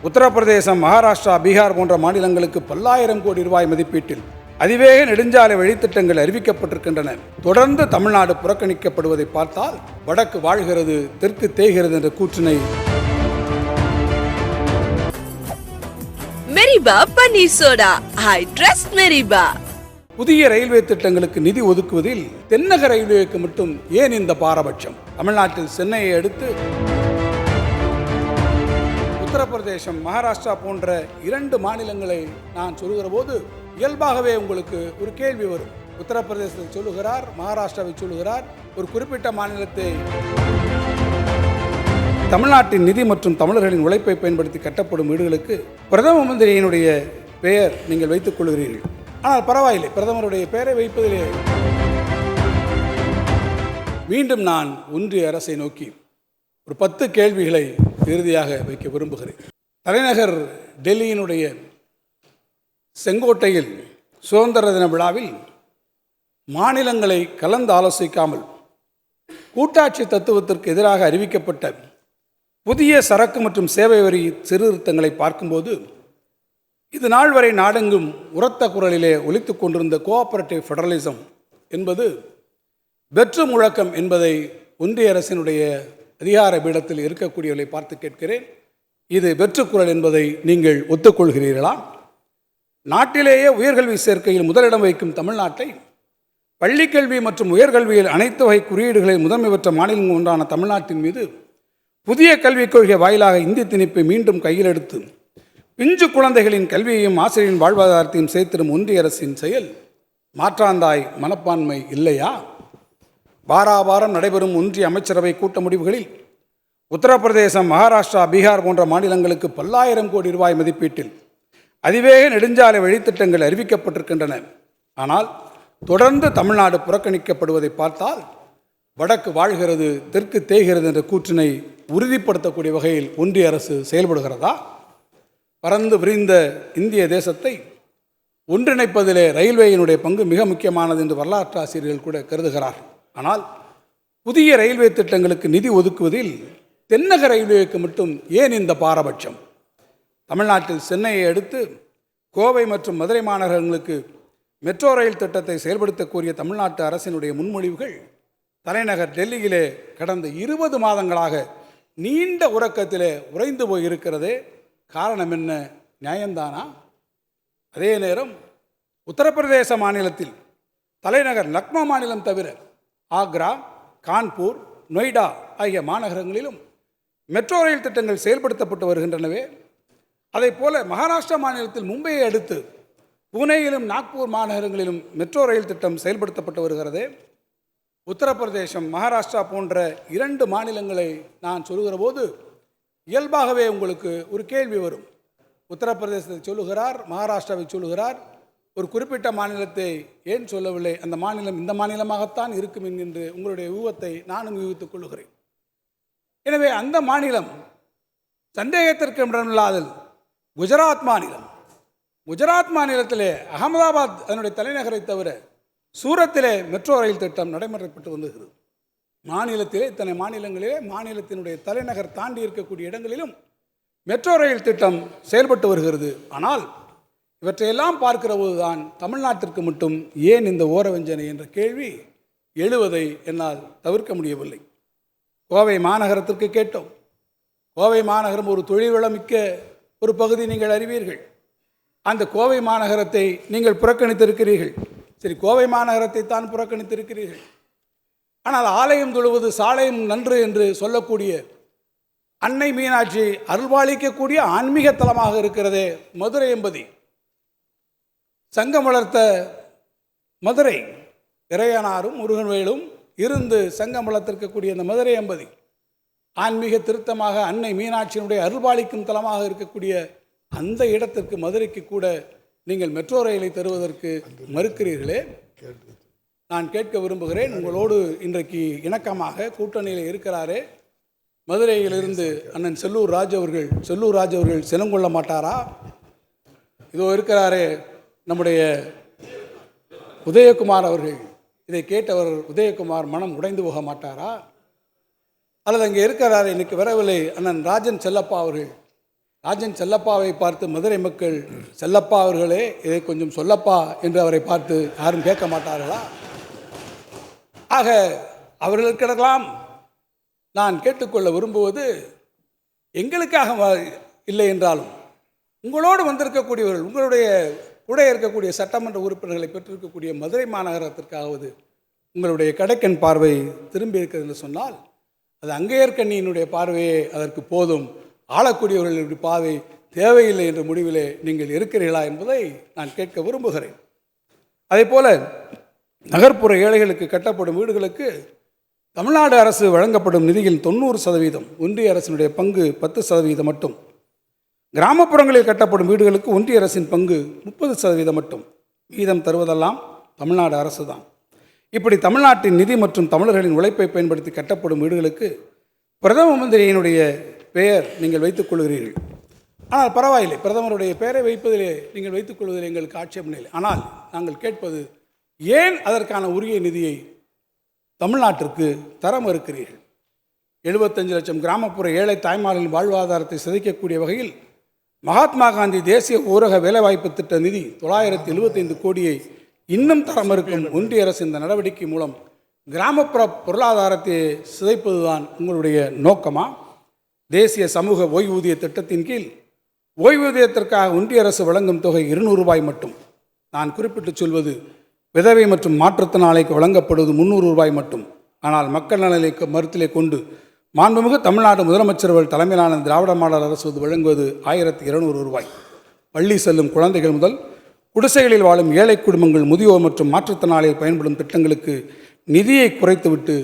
உத்தரப்பிரதேசம், மகாராஷ்டிரா, பீகார் போன்ற மாநிலங்களுக்கு பல்லாயிரம் கோடி ரூபாய் மதிப்பீட்டில் அதிவேக நெடுஞ்சாலை வழித்திட்டங்கள் அறிவிக்கப்பட்டிருக்கின்றன. தொடர்ந்து தமிழ்நாடு புறக்கணிக்கப்படுவதை பார்த்தால் வடக்கு வாழ்கிறது, தெற்கு தேய்கிறது என்ற கூற்றினை மெரிபா பன்னீர் சோடா, ஐ ட்ரஸ்ட் மெரிபா. புதிய ரயில்வே திட்டங்களுக்கு நிதி ஒதுக்குவதில் தென்னக ரயில்வேக்கு மட்டும் ஏன் இந்த பாரபட்சம்? தமிழ்நாட்டில் சென்னையை அடுத்து உத்தரப்பிரதேசம், மகாராஷ்டிரா போன்ற 2 மாநிலங்களை நான் சொல்லுகிற போது இயல்பாகவே உங்களுக்கு ஒரு கேள்வி வரும். உத்தரப்பிரதேசத்தை சொல்லுகிறார், மகாராஷ்டிராவை சொல்லுகிறார், ஒரு குறிப்பிட்ட மாநிலத்தை தமிழ்நாட்டின் நிதி மற்றும் தமிழர்களின் உழைப்பை பயன்படுத்தி கட்டப்படும் வீடுகளுக்கு பிரதம மந்திரியினுடைய பெயர் நீங்கள் வைத்துக் கொள்கிறீர்கள். ஆனால் பரவாயில்லை, பிரதமருடைய பெயரை வைப்பதிலே மீண்டும் நான் ஒன்றிய அரசை நோக்கி ஒரு 10 கேள்விகளை இறுதியாக வைக்க விரும்புகிறேன். தலைநகர் டெல்லியினுடைய செங்கோட்டையில் சுதந்திர தின விழாவில் மாநிலங்களை கலந்து ஆலோசிக்காமல் கூட்டாட்சி தத்துவத்திற்கு எதிராக அறிவிக்கப்பட்ட புதிய சரக்கு மற்றும் சேவை வரி சீர்திருத்தங்களை பார்க்கும்போது இது நாள் வரை நாடெங்கும் உரத்த குரலிலே ஒலித்துக் கொண்டிருந்த கோஆபரேட்டிவ் ஃபெடரலிசம் என்பது வெற்று முழக்கம் என்பதை ஒன்றிய அரசினுடைய அதிகார பீடத்தில் இருக்கக்கூடியவர்களை பார்த்து கேட்கிறேன். இது வெற்று குரல் என்பதை நீங்கள் ஒத்துக்கொள்கிறீர்களா? நாட்டிலேயே உயர்கல்வி சேர்க்கையில் முதலிடம் வைக்கும் தமிழ்நாட்டை பள்ளிக்கல்வி மற்றும் உயர்கல்வியில் அனைத்து வகை குறியீடுகளில் முதன்மை பெற்ற மாநிலம் ஒன்றான தமிழ்நாட்டின் மீது புதிய கல்விக் கொள்கை வாயிலாக இந்தி திணிப்பை மீண்டும் கையில் எடுத்து பிஞ்சு குழந்தைகளின் கல்வியையும் ஆசிரியரின் வாழ்வாதாரத்தையும் சேர்த்திடும் ஒன்றிய அரசின் செயல் மாற்றாந்தாய் மனப்பான்மை இல்லையா? வாராவாரம் நடைபெறும் ஒன்றிய அமைச்சரவை கூட்ட முடிவுகளில் உத்தரப்பிரதேசம், மகாராஷ்டிரா, பீகார் போன்ற மாநிலங்களுக்கு பல்லாயிரம் கோடி ரூபாய் மதிப்பீட்டில் அதிவேக நெடுஞ்சாலை வழித்திட்டங்கள் அறிவிக்கப்பட்டிருக்கின்றன. ஆனால் தொடர்ந்து தமிழ்நாடு புறக்கணிக்கப்படுவதை பார்த்தால் வடக்கு வாழ்கிறது, தெற்கு தேய்கிறது என்ற கூற்றினை உறுதிப்படுத்தக்கூடிய வகையில் ஒன்றிய அரசு செயல்படுகிறதா? பறந்து விரிந்த இந்திய தேசத்தை ஒன்றிணைப்பதிலே ரயில்வேயினுடைய பங்கு மிக முக்கியமானது என்று வரலாற்று ஆசிரியர்கள் கூட கருதுகிறார். ஆனால் புதிய ரயில்வே திட்டங்களுக்கு நிதி ஒதுக்குவதில் தென்னக ரயில்வேக்கு மட்டும் ஏன் இந்த பாரபட்சம்? தமிழ்நாட்டில் சென்னையை அடுத்து கோவை மற்றும் மதுரை மாநகரங்களுக்கு மெட்ரோ ரயில் திட்டத்தை செயல்படுத்த கோரிய தமிழ்நாட்டு அரசினுடைய முன்மொழிவுகள் தலைநகர் டெல்லியிலே கடந்த 20 மாதங்களாக நீண்ட உறக்கத்திலே உறைந்து போய் இருக்கிறதே. காரணம் என்ன? நியாயம்தானா? அதே நேரம் உத்தரப்பிரதேச மாநிலத்தில் தலைநகர் லக்னோ மாநிலம் தவிர ஆக்ரா, கான்பூர், நொய்டா ஆகிய மாநகரங்களிலும் மெட்ரோ ரயில் திட்டங்கள் செயல்படுத்தப்பட்டு வருகின்றனவே. அதை போல மகாராஷ்டிரா மாநிலத்தில் மும்பையை அடுத்து புனேயிலும் நாக்பூர் மாநகரங்களிலும் மெட்ரோ ரயில் திட்டம் செயல்படுத்தப்பட்டு வருகிறது. உத்தரப்பிரதேசம், மகாராஷ்டிரா போன்ற 2 மாநிலங்களை நான் சொல்லுகிற போது இயல்பாகவே உங்களுக்கு ஒரு கேள்வி வரும். உத்தரப்பிரதேசத்தை சொல்லுகிறார், மகாராஷ்டிராவை சொல்லுகிறார், ஒரு குறிப்பிட்ட மாநிலத்தை ஏன் சொல்லவில்லை? அந்த மாநிலம் இந்த மாநிலமாகத்தான் இருக்கும் என்கின்ற உங்களுடைய ஊகத்தை நானும் ஊகித்துக் கொள்ளுகிறேன். எனவே அந்த மாநிலம் சந்தேகத்திற்கு இடமில்லாத குஜராத் மாநிலம். குஜராத் மாநிலத்திலே அகமதாபாத் அதனுடைய தலைநகரை தவிர சூரத்திலே மெட்ரோ ரயில் திட்டம் நடைமுறைப்பட்டு வருகிறது. மாநிலத்திலே இத்தனை மாநிலங்களிலே மாநிலத்தினுடைய தலைநகர் தாண்டி இருக்கக்கூடிய இடங்களிலும் மெட்ரோ ரயில் திட்டம் செயல்பட்டு வருகிறது. ஆனால் இவற்றையெல்லாம் பார்க்கிற போதுதான் தமிழ்நாட்டிற்கு மட்டும் ஏன் இந்த ஓரவஞ்சனை என்ற கேள்வி எழுவதை என்னால் தவிர்க்க முடியவில்லை. கோவை மாநகரத்திற்கு கேட்டோம். கோவை மாநகரம் ஒரு தொழில் வளமிக்க ஒரு பகுதி, நீங்கள் அறிவீர்கள். அந்த கோவை மாநகரத்தை நீங்கள் புறக்கணித்திருக்கிறீர்கள். சரி, கோவை மாநகரத்தை தான் புறக்கணித்திருக்கிறீர்கள். ஆனால் ஆலயம் தொழுவது சாலையும் நன்று என்று சொல்லக்கூடிய அன்னை மீனாட்சி அருள்பாலிக்கக்கூடிய ஆன்மீக தலமாக இருக்கிறதே மதுரை எம்பதி, சங்கம் வளர்த்த மதுரை, இறையனாரும் முருகன்வேலும் இருந்து சங்கம் வளர்த்திருக்கக்கூடிய அந்த மதுரை எம்பதி ஆன்மீக திருத்தமாக அன்னை மீனாட்சியினுடைய அருள்பாலிக்கும் தலமாக இருக்கக்கூடிய அந்த இடத்திற்கு, மதுரைக்கு கூட நீங்கள் மெட்ரோ ரயிலை தருவதற்கு மறுக்கிறீர்களே. நான் கேட்க விரும்புகிறேன், உங்களோடு இன்றைக்கு இணக்கமாக கூட்டணியில் இருக்கிறாரே மதுரையிலிருந்து அண்ணன் செல்லூர் ராஜ் அவர்கள் சினம் கொள்ள மாட்டாரா? இதோ இருக்கிறாரே நம்முடைய உதயகுமார் அவர்கள், இதை கேட்டவர் உதயகுமார் மனம் உடைந்து போக மாட்டாரா? அல்லது அங்கே இருக்கிறார் இன்னைக்கு வரவில்லை அண்ணன் ராஜன் செல்லப்பா அவர்கள், ராஜன் செல்லப்பாவை பார்த்து மதுரை மக்கள், செல்லப்பா அவர்களே இதை கொஞ்சம் சொல்லப்பா என்று அவரை பார்த்து யாரும் கேட்க மாட்டார்களா? ஆக அவர்களுக்கெல்லாம் நான் கேட்டுக்கொள்ள விரும்புவது, எங்களுக்காக இல்லை என்றாலும் உங்களோடு வந்திருக்கக்கூடியவர்கள், உங்களுடைய கூட இருக்கக்கூடிய சட்டமன்ற உறுப்பினர்களை பெற்றிருக்கக்கூடிய மதுரை மாநகரத்திற்காவது உங்களுடைய கடைக்கண் பார்வை திரும்பி இருக்கிறது என்று சொன்னால், அது அங்கேயற்கண்ணியினுடைய பார்வையே அதற்கு போதும். ஆளக்கூடியவர்களுடைய பார்வை தேவையில்லை என்ற முடிவிலே நீங்கள் இருக்கிறீர்களா என்பதை நான் கேட்க விரும்புகிறேன். அதே போல நகர்ப்புற ஏழைகளுக்கு கட்டப்படும் வீடுகளுக்கு தமிழ்நாடு அரசு வழங்கப்படும் நிதியில் 90%, ஒன்றிய அரசினுடைய பங்கு 10% மட்டும். கிராமப்புறங்களில் கட்டப்படும் வீடுகளுக்கு ஒன்றிய அரசின் பங்கு 30% மட்டும். மீதம் தருவதெல்லாம் தமிழ்நாடு அரசு தான். இப்படி தமிழ்நாட்டின் நிதி மற்றும் தமிழர்களின் உழைப்பை பயன்படுத்தி கட்டப்படும் வீடுகளுக்கு பிரதம மந்திரியினுடைய பெயர் நீங்கள் வைத்துக் கொள்கிறீர்கள். ஆனால் பரவாயில்லை, பிரதமருடைய பெயரை வைப்பதிலே நீங்கள் வைத்துக் கொள்வதில் எங்களுக்கு ஆட்சேபம் இல்லை. ஆனால் நாங்கள் கேட்பது, ஏன் அதற்கான உரிய நிதியை தமிழ்நாட்டிற்கு தர மறுக்கிறீர்கள்? 75 லட்சம் கிராமப்புற ஏழை தாய்மார்களின் வாழ்வாதாரத்தை சிதைக்கக்கூடிய வகையில் மகாத்மா காந்தி தேசிய ஊரக வேலைவாய்ப்பு திட்ட நிதி 975 கோடியை இன்னும் தர மறுக்கும் ஒன்றிய அரசு இந்த நடவடிக்கை மூலம் கிராமப்புற பொருளாதாரத்தை சிதைப்பதுதான் உங்களுடைய நோக்கமா? தேசிய சமூக ஓய்வூதிய திட்டத்தின் கீழ் ஓய்வூதியத்திற்காக ஒன்றிய அரசு வழங்கும் தொகை 200 ரூபாய் மட்டும். நான் குறிப்பிட்டு சொல்வது, விதவை மற்றும் மாற்றுத்திறனாளிக்கு வழங்கப்படுவது 300 ரூபாய் மட்டும். ஆனால் மக்கள் நலனை மருத்திலே கொண்டு மாண்புமிகு தமிழ்நாடு முதலமைச்சர் அவர்கள் தலைமையிலான திராவிட மாடல் அரசு வழங்குவது 1200 ரூபாய். பள்ளி செல்லும் குழந்தைகள் முதல் குடிசைகளில் வாழும் ஏழை குடும்பங்கள், முதியோர் மற்றும் மாற்றுத்திறனாளிகள் பயன்படும் திட்டங்களுக்கு நிதியை குறைத்துவிட்டு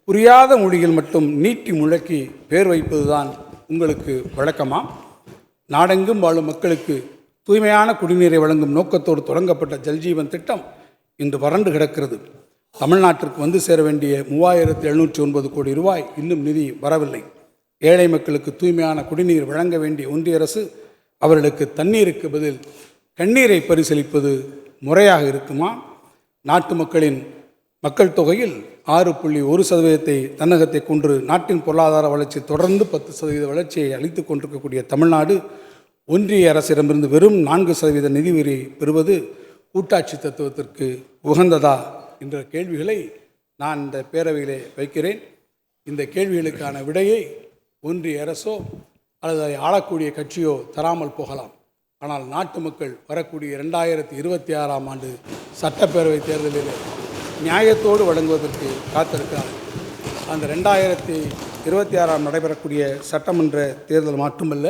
புரியாத மொழியில் மட்டும் நீட்டி முழக்கி பேர் வைப்பதுதான் உங்களுக்கு வழக்கமா? நாடெங்கும் வாழும் மக்களுக்கு தூய்மையான குடிநீரை வழங்கும் நோக்கத்தோடு தொடங்கப்பட்ட ஜல்ஜீவன் திட்டம் இன்று வறண்டு கிடக்கிறது. தமிழ்நாட்டிற்கு வந்து சேர வேண்டிய 3709 கோடி ரூபாய் இன்னும் நிதி வரவில்லை. ஏழை மக்களுக்கு தூய்மையான குடிநீர் வழங்க வேண்டிய ஒன்றிய அரசு அவர்களுக்கு தண்ணீருக்கு பதில் கண்ணீரை பரிசளிப்பது முறையாக இருக்குமா? நாட்டு மக்களின் மக்கள் தொகையில் 6.1% தன்னகத்தை கொன்று நாட்டின் பொருளாதார வளர்ச்சி தொடர்ந்து 10% வளர்ச்சியை அளித்து கொண்டிருக்கக்கூடிய தமிழ்நாடு ஒன்றிய அரசிடமிருந்து வெறும் 4% நிதி வரி பெறுவது கூட்டாட்சி தத்துவத்திற்கு உகந்ததா என்ற கேள்விகளை நான் இந்த பேரவையிலே வைக்கிறேன். இந்த கேள்விகளுக்கான விடையை ஒன்றிய அரசோ அல்லது அதை ஆளக்கூடிய கட்சியோ தராமல் போகலாம். ஆனால் நாட்டு மக்கள் வரக்கூடிய 2026ஆம் ஆண்டு சட்டப்பேரவை தேர்தலில் நியாயத்தோடு வழங்குவதற்கு காத்திருக்கிறார்கள். அந்த 2026ஆம் நடைபெறக்கூடிய சட்டமன்ற தேர்தல் மட்டுமல்ல,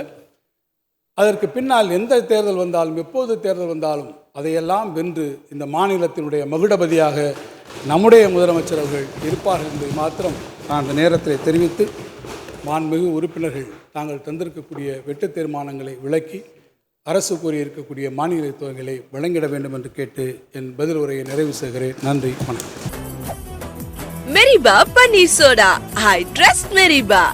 அதற்கு பின்னால் எந்த தேர்தல் வந்தாலும், எப்போது தேர்தல் வந்தாலும் அதையெல்லாம் வென்று இந்த மாநிலத்தினுடைய மகுடபதியாக நம்முடைய முதலமைச்சர் அவர்கள் இருப்பார்கள் என்பதை மாத்திரம் நான் அந்த நேரத்தில் தெரிவித்து, மாண்புமிகு உறுப்பினர்கள் தாங்கள் தந்திருக்கக்கூடிய வெட்டு தீர்மானங்களை விளக்கி அரசு கூறியிருக்கக்கூடிய மானிய தொகைகளை வழங்கிட வேண்டும் என்று கேட்டு என் பதில் உரையை நிறைவு செய்கிறேன். நன்றி, வணக்கம். மெரிபா பன்னீர் சோடா. I trust Meriba.